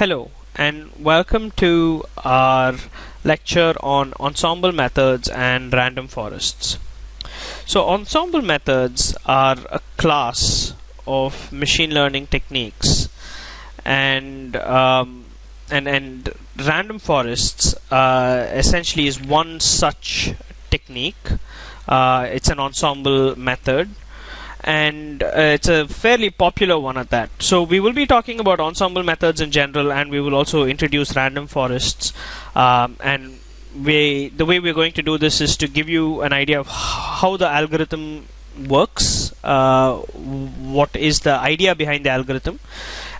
Hello and welcome to our lecture on ensemble methods and random forests. So ensemble methods are a class of machine learning techniques, and random forests essentially is one such technique. It's an ensemble method, and it's a fairly popular one at that. So we will be talking about ensemble methods in general, and we will also introduce random forests. And the way we're going to do this is to give you an idea of how the algorithm works, what is the idea behind the algorithm,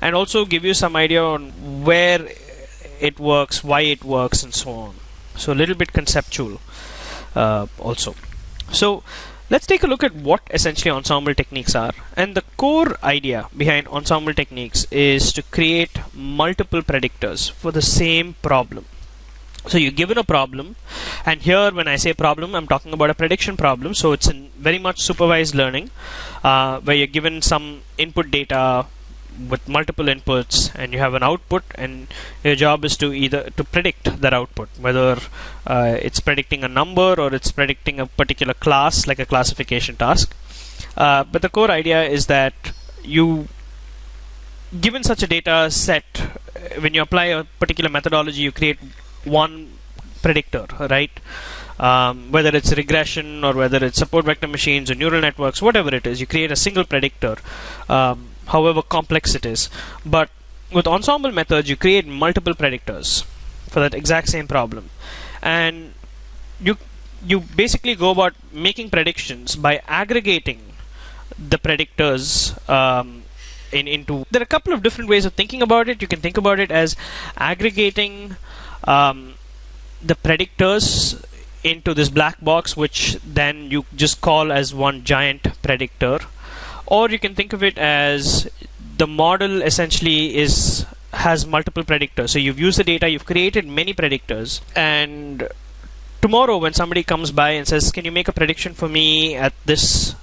and also give you some idea on where it works, why it works, and so on. So a little bit conceptual also. So let's take a look at what essentially ensemble techniques are. And the core idea behind ensemble techniques is to create multiple predictors for the same problem. So you're given a problem, and here when I say problem, I'm talking about a prediction problem. So it's in very much supervised learning, where you're given some input data with multiple inputs, and you have an output, and your job is to either to predict that output, whether it's predicting a number or it's predicting a particular class, like a classification task. But the core idea is that you, given such a data set, when you apply a particular methodology, you create one predictor, right? Whether it's regression or whether it's support vector machines or neural networks, whatever it is, you create a single predictor, however complex it is. But with ensemble methods, you create multiple predictors for that exact same problem, and you basically go about making predictions by aggregating the predictors into. There are a couple of different ways of thinking about it. You can think about it as aggregating the predictors into this black box, which then you just call as one giant predictor. Or you can think of it as the model essentially has multiple predictors. So you've used the data, you've created many predictors, and tomorrow when somebody comes by and says, can you make a prediction for me at this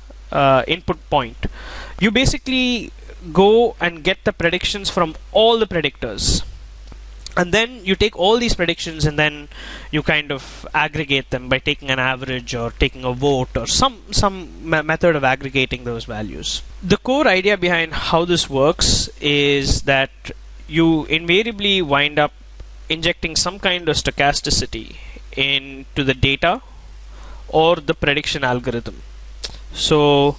input point, you basically go and get the predictions from all the predictors. And then you take all these predictions and then you kind of aggregate them by taking an average or taking a vote or some method of aggregating those values. The core idea behind how this works is that you invariably wind up injecting some kind of stochasticity into the data or the prediction algorithm. So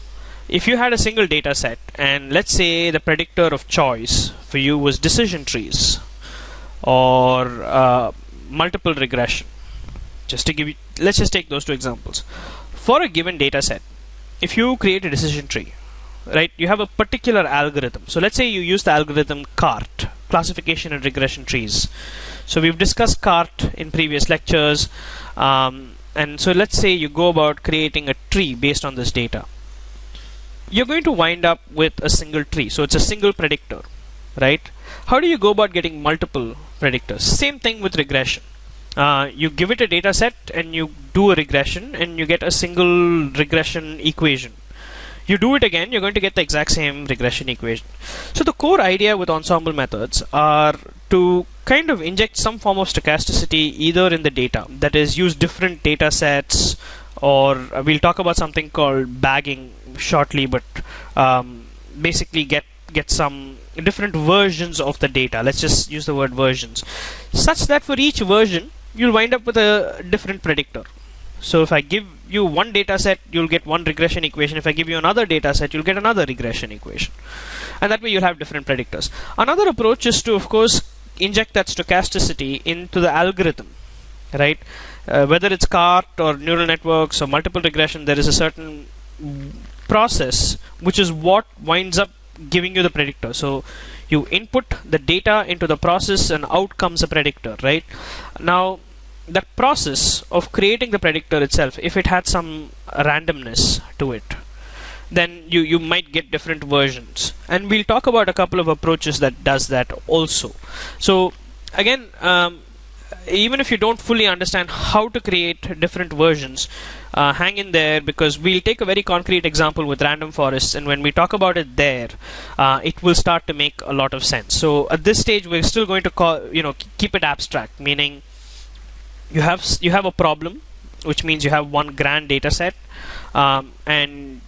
if you had a single data set, and let's say the predictor of choice for you was decision trees or multiple regression. Let's just take those two examples. For a given data set, if you create a decision tree, right, you have a particular algorithm. So let's say you use the algorithm CART, classification and regression trees. So we've discussed CART in previous lectures, and so let's say you go about creating a tree based on this data. You're going to wind up with a single tree, so it's a single predictor, right? How do you go about getting multiple predictors? Same thing with regression. You give it a data set and you do a regression and you get a single regression equation. You do it again, you're going to get the exact same regression equation. So the core idea with ensemble methods are to kind of inject some form of stochasticity either in the data, that is, use different data sets, or we'll talk about something called bagging shortly, but basically get some different versions of the data. Let's just use the word versions, such that for each version you'll wind up with a different predictor. So if I give you one data set, you'll get one regression equation. If I give you another data set, you'll get another regression equation, and that way you'll have different predictors. Another approach is to, of course, inject that stochasticity into the algorithm, right? Whether it's CART or neural networks or multiple regression, there is a certain process which is what winds up giving you the predictor. So you input the data into the process and out comes a predictor, right? Now that process of creating the predictor itself, if it had some randomness to it, then you might get different versions, and we'll talk about a couple of approaches that does that also. So again, even if you don't fully understand how to create different versions, hang in there, because we'll take a very concrete example with random forests, and when we talk about it there, it will start to make a lot of sense. So at this stage, we're still going to keep it abstract, meaning you have a problem, which means you have one grand data set, and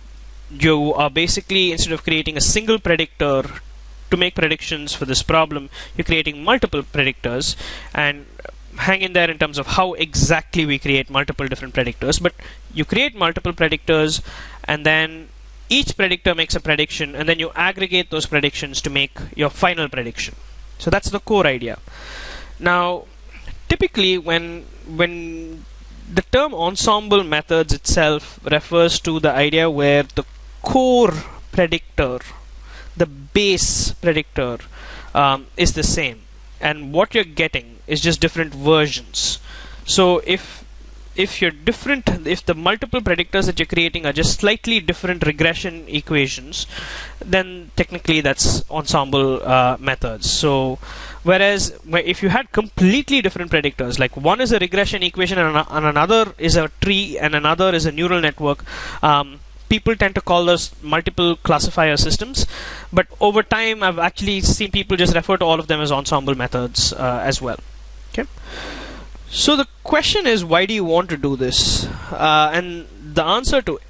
you are basically, instead of creating a single predictor to make predictions for this problem, you're creating multiple predictors. And hang in there in terms of how exactly we create multiple different predictors. But you create multiple predictors, and then each predictor makes a prediction, and then you aggregate those predictions to make your final prediction. So that's the core idea. Now, typically when the term ensemble methods itself refers to the idea where the core predictor, the base predictor, is the same, and what you're getting is just different versions. So if the multiple predictors that you're creating are just slightly different regression equations, then technically that's ensemble methods. So whereas if you had completely different predictors, like one is a regression equation and another is a tree and another is a neural network, people tend to call those multiple classifier systems, but over time I've actually seen people just refer to all of them as ensemble methods as well. Okay. So the question is, why do you want to do this? And the answer to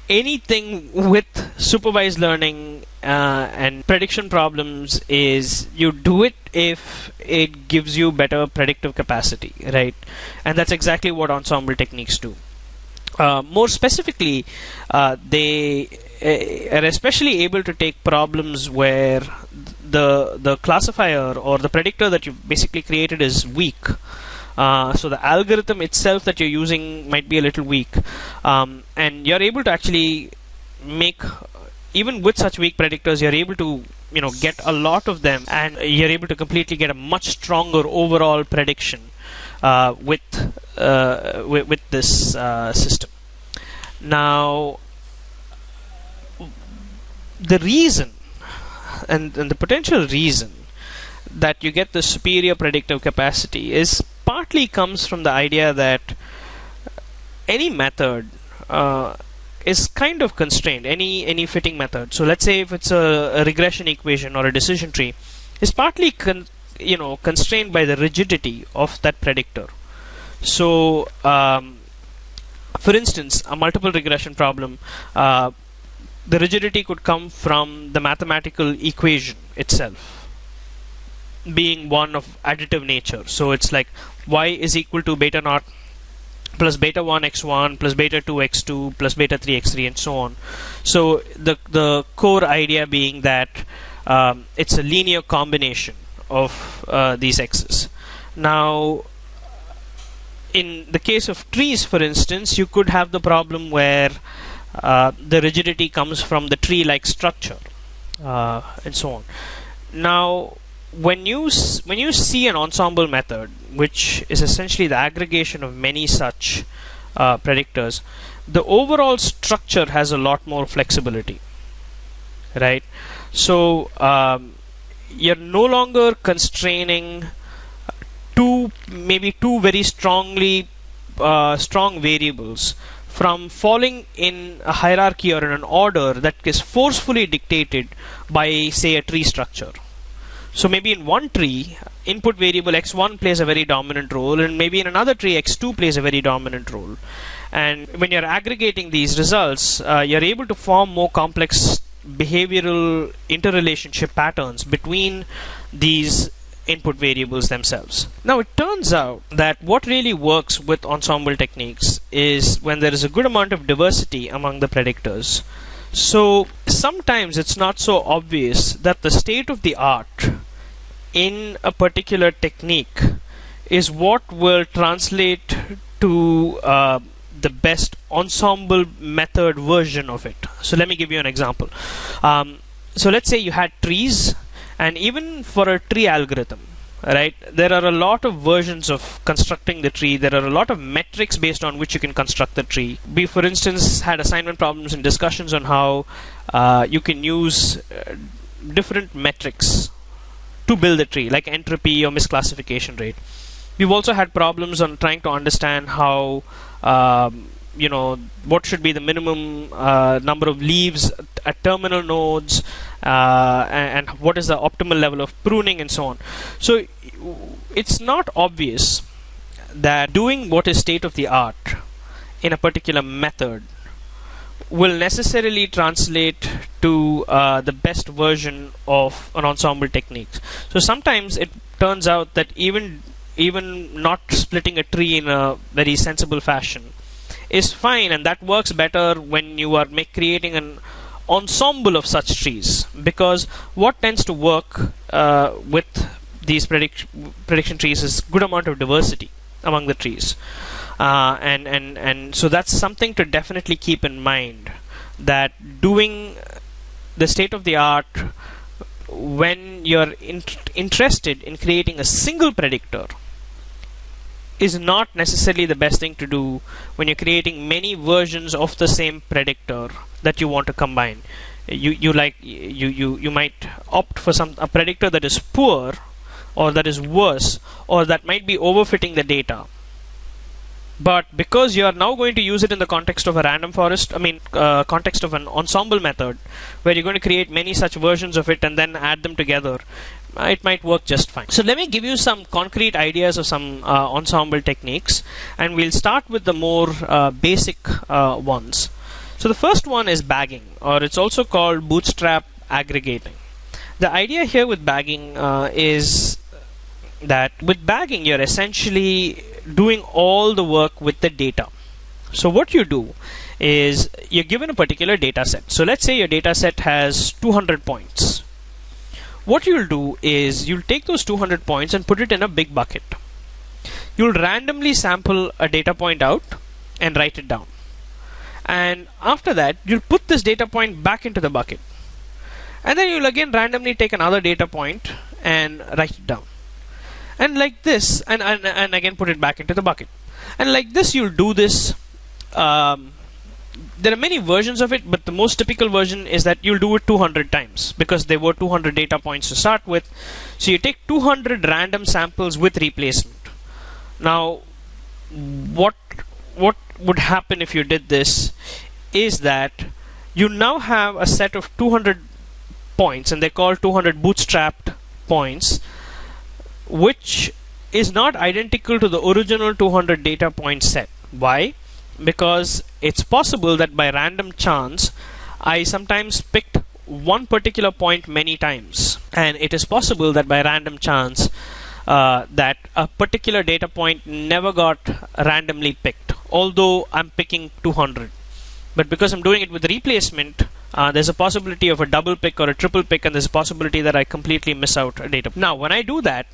anything with supervised learning and prediction problems is you do it if it gives you better predictive capacity, right? And that's exactly what ensemble techniques do. More specifically, they are especially able to take problems where the classifier or the predictor that you've basically created is weak. So the algorithm itself that you're using might be a little weak, and you're able to actually make, even with such weak predictors, you're able to get a lot of them, and you're able to completely get a much stronger overall prediction with this system. Now, the reason and the potential reason that you get the superior predictive capacity is partly comes from the idea that any method is kind of constrained, any fitting method. So let's say if it's a regression equation or a decision tree, is partly constrained by the rigidity of that predictor. So for instance, a multiple regression problem, the rigidity could come from the mathematical equation itself being one of additive nature. So it's like y is equal to beta naught plus beta 1 x1 plus beta 2 x2 plus beta 3 x3 and so on. So the core idea being that it's a linear combination of these x's. Now, in the case of trees, for instance, you could have the problem where the rigidity comes from the tree-like structure and so on. Now, when you see an ensemble method, which is essentially the aggregation of many such predictors, the overall structure has a lot more flexibility, right? So you're no longer constraining maybe two very strong variables from falling in a hierarchy or in an order that is forcefully dictated by, say, a tree structure. So maybe in one tree, input variable x1 plays a very dominant role, and maybe in another tree, x2 plays a very dominant role. And when you're aggregating these results, you're able to form more complex behavioral interrelationship patterns between these input variables themselves. Now, it turns out that what really works with ensemble techniques is when there is a good amount of diversity among the predictors. So sometimes it's not so obvious that the state of the art in a particular technique is what will translate to the best ensemble method version of it. So let me give you an example. So let's say you had trees, and even for a tree algorithm, right, there are a lot of versions of constructing the tree. There are a lot of metrics based on which you can construct the tree. We, for instance, had assignment problems and discussions on how you can use different metrics to build a tree, like entropy or misclassification rate. We've also had problems on trying to understand how what should be the minimum number of leaves at terminal nodes, and what is the optimal level of pruning, and so on. So it's not obvious that doing what is state of the art in a particular method will necessarily translate to the best version of an ensemble technique. So sometimes it turns out that even not splitting a tree in a very sensible fashion is fine, and that works better when you are creating an ensemble of such trees, because what tends to work with these prediction trees is good amount of diversity among the trees, and so that's something to definitely keep in mind, that doing the state of the art when you're interested in creating a single predictor is not necessarily the best thing to do when you're creating many versions of the same predictor that you want to combine. You might opt for a predictor that is poor, or that is worse, or that might be overfitting the data. But because you are now going to use it in the context of a random forest, context of an ensemble method, where you're going to create many such versions of it and then add them together, it might work just fine. So let me give you some concrete ideas of some ensemble techniques, and we'll start with the more basic ones. So the first one is bagging, or it's also called bootstrap aggregating. The idea here with bagging is that with bagging you're essentially doing all the work with the data. So what you do is you're given a particular data set. So let's say your data set has 200 points. What you'll do is you'll take those 200 points and put it in a big bucket. You'll randomly sample a data point out and write it down. And after that, you'll put this data point back into the bucket. And then you'll again randomly take another data point and write it down. And like this, and again put it back into the bucket. And like this, you'll do this. There are many versions of it, but the most typical version is that you'll do it 200 times, because there were 200 data points to start with. So you take 200 random samples with replacement. Now, what would happen if you did this is that you now have a set of 200 points, and they're called 200 bootstrapped points, which is not identical to the original 200 data point set. Why? Because it's possible that by random chance I sometimes picked one particular point many times, and it is possible that by random chance that a particular data point never got randomly picked, although I'm picking 200. But because I'm doing it with replacement, there's a possibility of a double pick or a triple pick, and there's a possibility that I completely miss out a data. Now when I do that,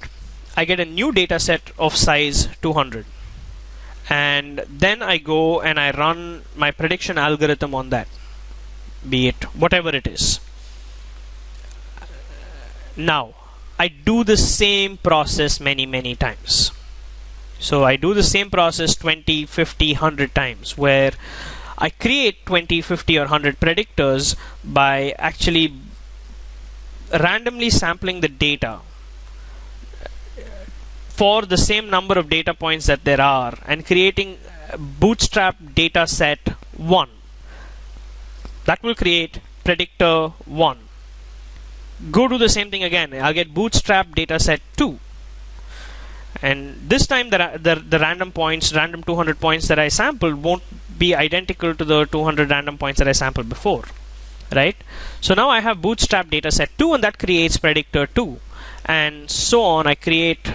I get a new data set of size 200. And then I go and I run my prediction algorithm on that, be it whatever it is. Now I do the same process many times. So I do the same process 20, 50, 100 times, where I create 20, 50 or 100 predictors by actually randomly sampling the data for the same number of data points that there are, and creating bootstrap data set 1. That will create predictor 1. Go do the same thing again. I'll get bootstrap data set 2. And this time the random 200 points that I sampled won't be identical to the 200 random points that I sampled before. Right? So now I have bootstrap data set 2, and that creates predictor 2. And so on. I create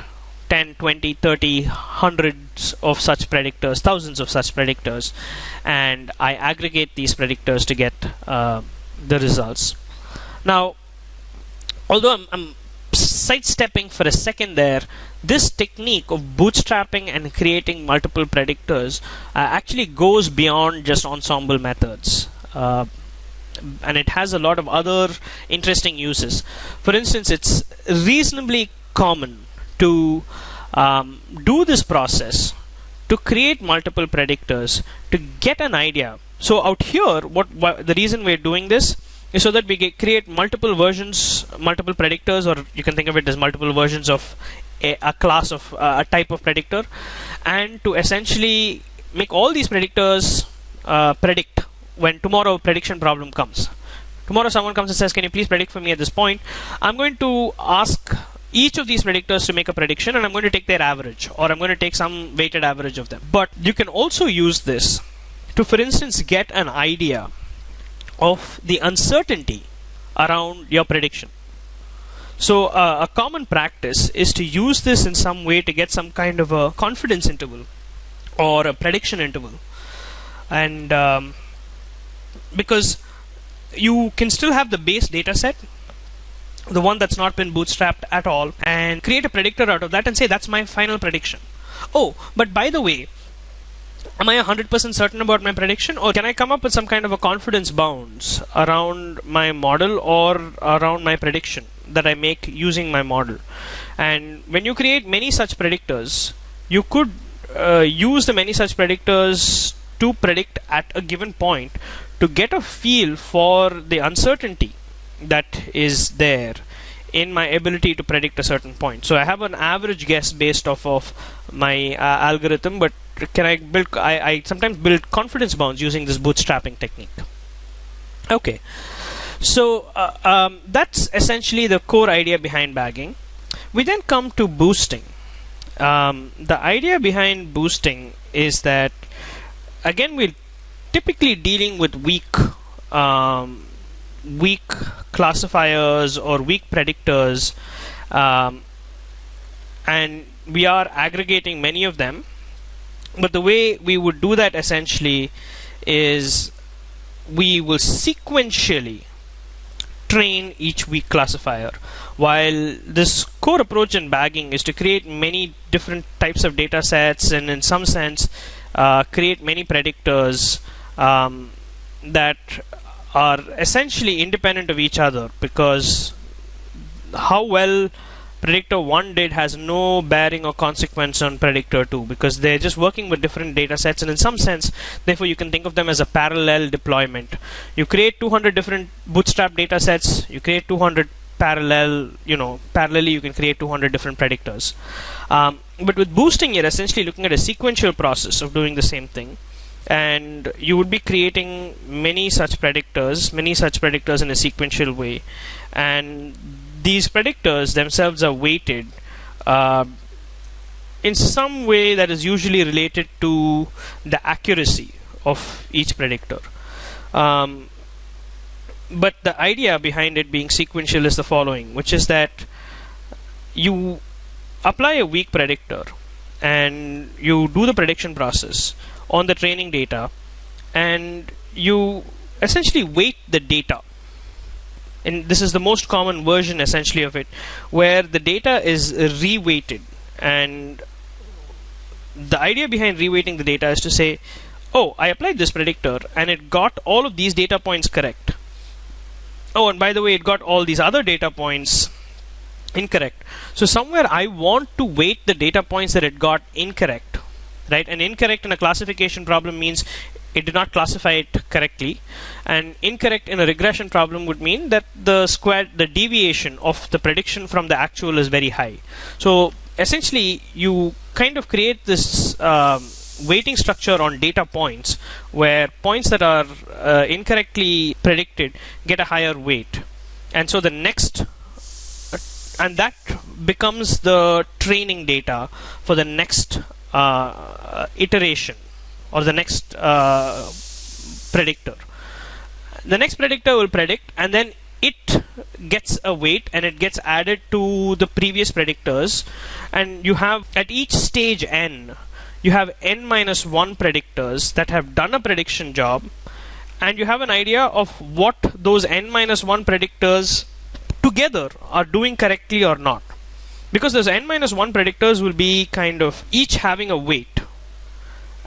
10, 20, 30, hundreds of such predictors, thousands of such predictors, and I aggregate these predictors to get the results. Now, although I'm sidestepping for a second there, this technique of bootstrapping and creating multiple predictors actually goes beyond just ensemble methods. And it has a lot of other interesting uses. For instance, it's reasonably common to do this process to create multiple predictors to get an idea. So out here, the reason we're doing this is so that we create multiple versions, multiple predictors, or you can think of it as multiple versions of a class of a type of predictor, and to essentially make all these predictors predict when tomorrow a prediction problem comes. Tomorrow someone comes and says, can you please predict for me at this point? I'm going to ask each of these predictors to make a prediction, and I'm going to take their average, or I'm going to take some weighted average of them. But you can also use this to, for instance, get an idea of the uncertainty around your prediction. So a common practice is to use this in some way to get some kind of a confidence interval or a prediction interval. And because you can still have the base data set, the one that's not been bootstrapped at all, and create a predictor out of that and say that's my final prediction. Oh, but by the way, am I 100% certain about my prediction, or can I come up with some kind of a confidence bounds around my model or around my prediction that I make using my model? And when you create many such predictors, you could use the many such predictors to predict at a given point to get a feel for the uncertainty that is there in my ability to predict a certain point. So I have an average guess based off of my algorithm, but can I build? I sometimes build confidence bounds using this bootstrapping technique. Okay, so that's essentially the core idea behind bagging. We then come to boosting. The idea behind boosting is that, again, we're typically dealing with weak classifiers or weak predictors, and we are aggregating many of them. But the way we would do that essentially is we will sequentially train each weak classifier, while this core approach in bagging is to create many different types of data sets and in some sense create many predictors that are essentially independent of each other, because how well predictor 1 did has no bearing or consequence on predictor 2, because they're just working with different data sets, and in some sense therefore you can think of them as a parallel deployment. You create 200 different bootstrap data sets, you create 200 parallelly you can create 200 different predictors. But with boosting, you're essentially looking at a sequential process of doing the same thing, and you would be creating many such predictors in a sequential way, and these predictors themselves are weighted in some way that is usually related to the accuracy of each predictor. But the idea behind it being sequential is the following, which is that you apply a weak predictor and you do the prediction process on the training data, and you essentially weight the data. And this is the most common version essentially of it, where the data is reweighted. And the idea behind reweighting the data is to say, oh, I applied this predictor and it got all of these data points correct. Oh, and by the way, it got all these other data points incorrect. So somewhere I want to weight the data points that it got incorrect, right? And incorrect in a classification problem means it did not classify it correctly, and incorrect in a regression problem would mean that the deviation of the prediction from the actual is very high. So essentially you kind of create this weighting structure on data points, where points that are incorrectly predicted get a higher weight, and so the next and that becomes the training data for the next iteration or the next predictor. The next predictor will predict, and then it gets a weight and it gets added to the previous predictors, and you have at each stage n you have n-1 predictors that have done a prediction job, and you have an idea of what those n-1 predictors together are doing correctly or not, because those n-1 predictors will be kind of each having a weight,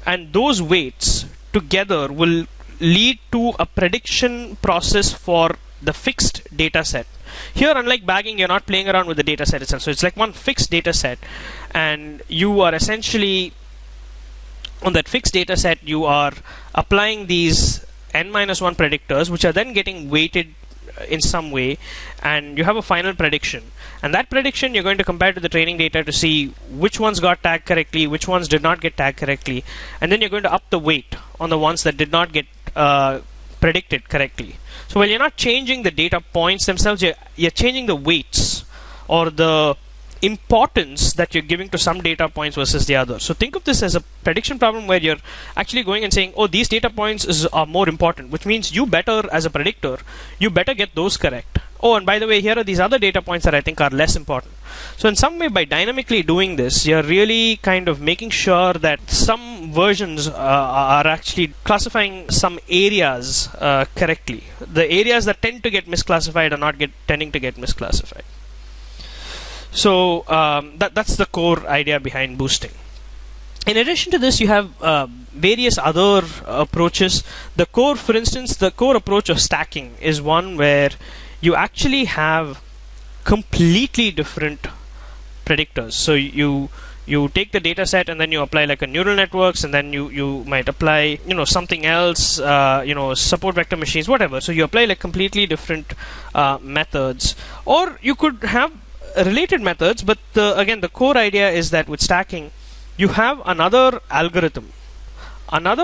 and those weights together will lead to a prediction process for the fixed data set. Here, unlike bagging, you're not playing around with the data set itself, so it's like one fixed data set, and you are essentially on that fixed data set you are applying these n-1 predictors, which are then getting weighted in some way, and you have a final prediction. And that prediction you're going to compare to the training data to see which ones got tagged correctly, which ones did not get tagged correctly, and then you're going to up the weight on the ones that did not get predicted correctly. So while you're not changing the data points themselves, you're changing the weights or the importance that you're giving to some data points versus the other. So think of this as a prediction problem where you're actually going and saying, oh, these data points are more important, which means you better, as a predictor, you better get those correct. Oh, and by the way, here are these other data points that I think are less important. So in some way, by dynamically doing this, you're really kind of making sure that some versions are actually classifying some areas correctly. The areas that tend to get misclassified are not tending to get misclassified. So that's the core idea behind boosting. In addition to this, you have various other approaches. For instance, the core approach of stacking is one where you actually have completely different predictors. So you take the data set and then you apply like a neural networks, and then you might apply something else, support vector machines, whatever. So you apply like completely different methods, or you could have related methods, but again the core idea is that with stacking you have another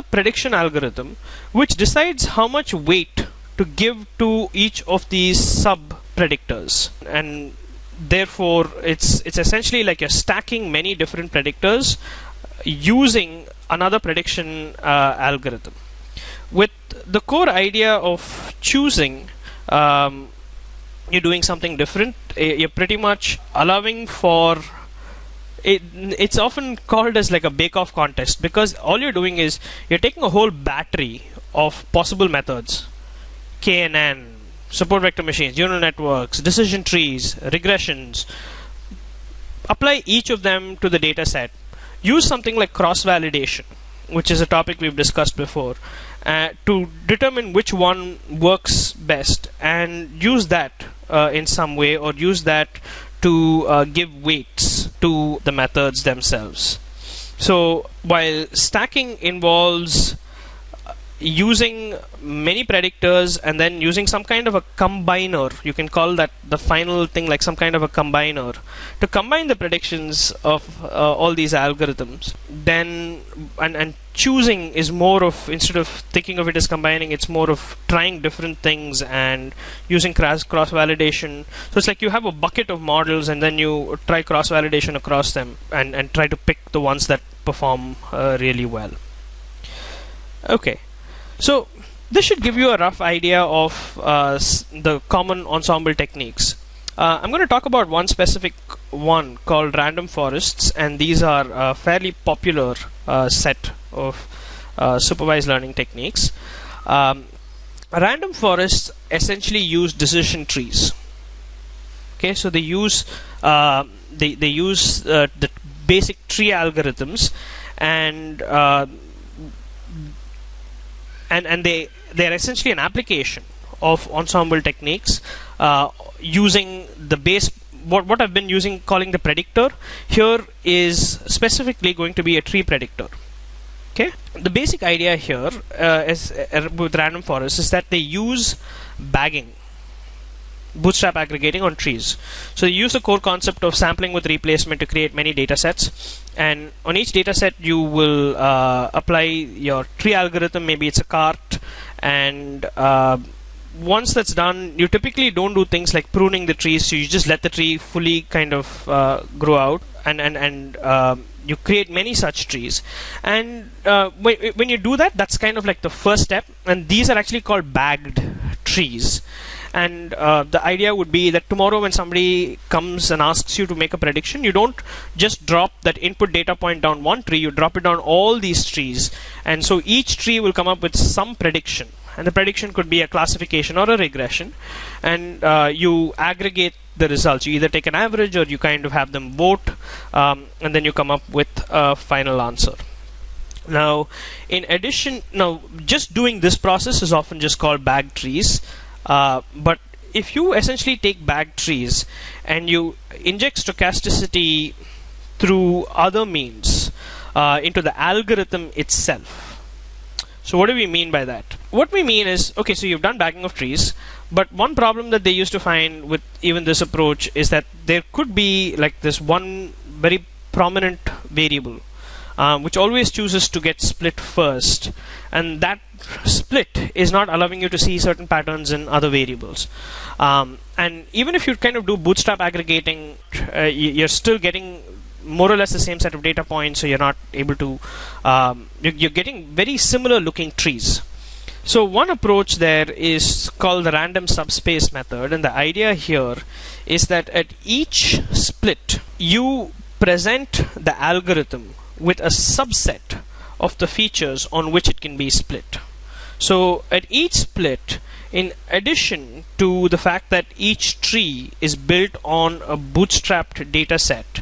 prediction algorithm which decides how much weight to give to each of these sub predictors, and therefore it's essentially like you're stacking many different predictors using another prediction algorithm. With the core idea of choosing, you're doing something different. You're pretty much allowing for it. It's often called as like a bake-off contest, because all you're doing is you're taking a whole battery of possible methods, KNN, support vector machines, neural networks, decision trees, regressions. Apply each of them to the data set. Use something like cross-validation, which is a topic we've discussed before, to determine which one works best, and use that in some way, or use that to give weights to the methods themselves. So while stacking involves using many predictors and then using some kind of a combiner, you can call that the final thing, like some kind of a combiner, to combine the predictions of all these algorithms, then and choosing is more of, instead of thinking of it as combining, it's more of trying different things and using cross validation. So it's like you have a bucket of models and then you try cross validation across them and try to pick the ones that perform really well. Okay. So this should give you a rough idea of the common ensemble techniques. I'm going to talk about one specific one called random forests, and these are a fairly popular set of supervised learning techniques. Random forests essentially use decision trees. Okay, so they use the basic tree algorithms, and they're essentially an application of ensemble techniques using the base. What I've been calling the predictor here is specifically going to be a tree predictor. Okay, the basic idea here is with random forests is that they use bagging, bootstrap aggregating on trees. So you use the core concept of sampling with replacement to create many data sets, and on each data set you will apply your tree algorithm. Maybe it's a cart, and once that's done, you typically don't do things like pruning the trees, so you just let the tree fully kind of grow out, and you create many such trees. And when you do that, that's kind of like the first step, and these are actually called bagged trees. And the idea would be that tomorrow when somebody comes and asks you to make a prediction, you don't just drop that input data point down one tree, you drop it down all these trees, and so each tree will come up with some prediction, and the prediction could be a classification or a regression, and you aggregate the results. You either take an average or you kind of have them vote, and then you come up with a final answer. Now, in addition, just doing this process is often just called bagged trees. But if you essentially take bagged trees and you inject stochasticity through other means into the algorithm itself. So what do we mean by that? what we mean is, okay, so you've done bagging of trees, but one problem that they used to find with even this approach is that there could be like this one very prominent variable which always chooses to get split first, and that split is not allowing you to see certain patterns in other variables. And even if you kind of do bootstrap aggregating, you're still getting more or less the same set of data points, so you're not able to you're getting very similar looking trees. So one approach there is called the random subspace method, and the idea here is that at each split you present the algorithm with a subset of the features on which it can be split. So at each split, in addition to the fact that each tree is built on a bootstrapped data set,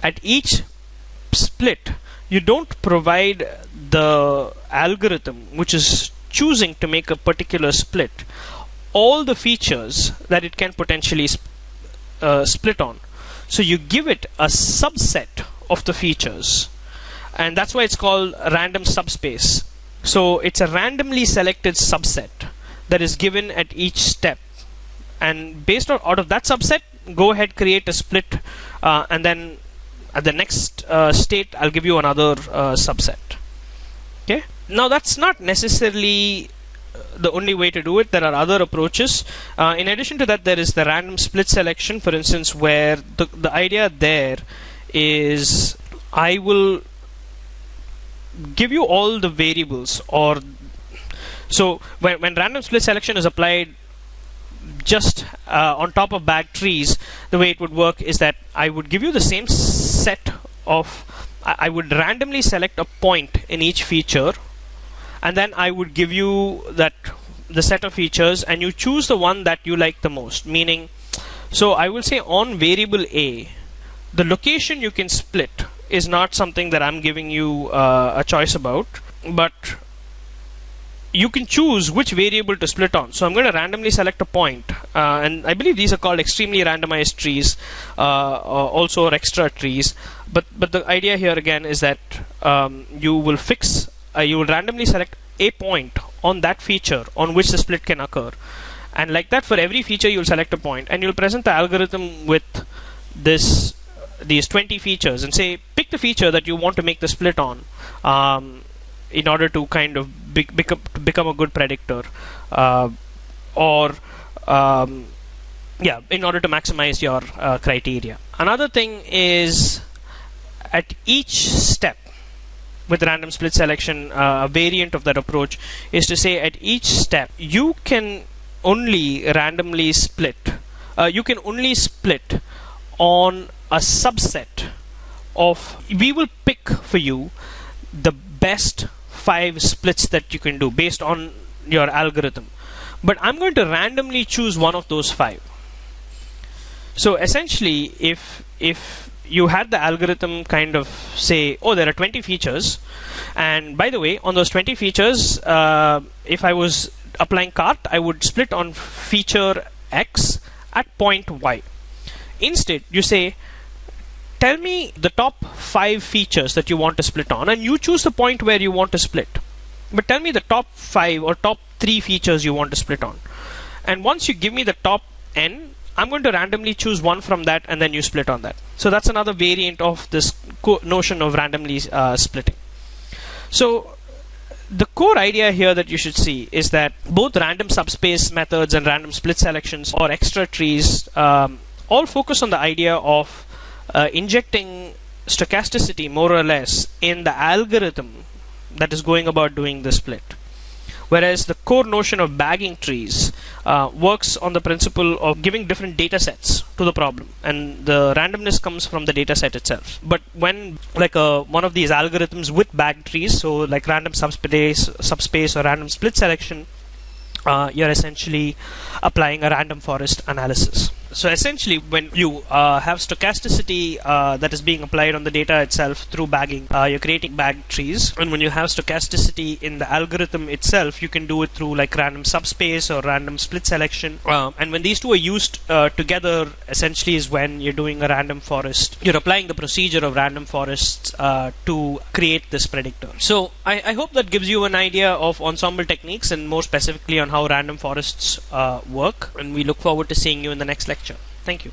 at each split you don't provide the algorithm which is choosing to make a particular split all the features that it can potentially split on. So you give it a subset of the features, and that's why it's called a random subspace. So it's a randomly selected subset that is given at each step, and based on out of that subset, go ahead, create a split, and then at the next state I'll give you another subset. Okay, now that's not necessarily the only way to do it. There are other approaches. In addition to that, there is the random split selection, for instance, where the idea there is I will give you all the variables, or so when random split selection is applied just on top of bagged trees, the way it would work is that I would give you the same set of I would randomly select a point in each feature, and then I would give you the set of features, and you choose the one that you like the most. Meaning, so I will say on variable A, the location you can split is not something that I'm giving you a choice about, but you can choose which variable to split on. So I'm going to randomly select a point, and I believe these are called extremely randomized trees, also or extra trees. But the idea here again is that you will randomly select a point on that feature on which the split can occur, and like that for every feature you'll select a point, and you'll present the algorithm with these 20 features and say pick the feature that you want to make the split on, in order to kind of become a good predictor, or in order to maximize your criteria. Another thing is at each step with random split selection, a variant of that approach is to say at each step you can only randomly split, you can only split on a subset of, we will pick for you the best 5 splits that you can do based on your algorithm, but I'm going to randomly choose one of those 5. So essentially, if you had the algorithm kind of say, oh, there are 20 features, and by the way, on those 20 features, if I was applying cart, I would split on feature X at point Y. Instead, you say, tell me the top 5 features that you want to split on, and you choose the point where you want to split. But tell me the top 5 or top 3 features you want to split on. And once you give me the top n, I'm going to randomly choose one from that, and then you split on that. So that's another variant of this notion of randomly splitting. So the core idea here that you should see is that both random subspace methods and random split selections or extra trees all focus on the idea of injecting stochasticity more or less in the algorithm that is going about doing the split. Whereas the core notion of bagging trees works on the principle of giving different data sets to the problem, and the randomness comes from the data set itself. But when like one of these algorithms with bagged trees, so like random subspace or random split selection, you're essentially applying a random forest analysis. So essentially, when you have stochasticity that is being applied on the data itself through bagging, you're creating bagged trees. And when you have stochasticity in the algorithm itself, you can do it through like random subspace or random split selection. And when these two are used together, essentially is when you're doing a random forest. You're applying the procedure of random forests to create this predictor. So I hope that gives you an idea of ensemble techniques and more specifically on how random forests work. And we look forward to seeing you in the next lecture. Thank you.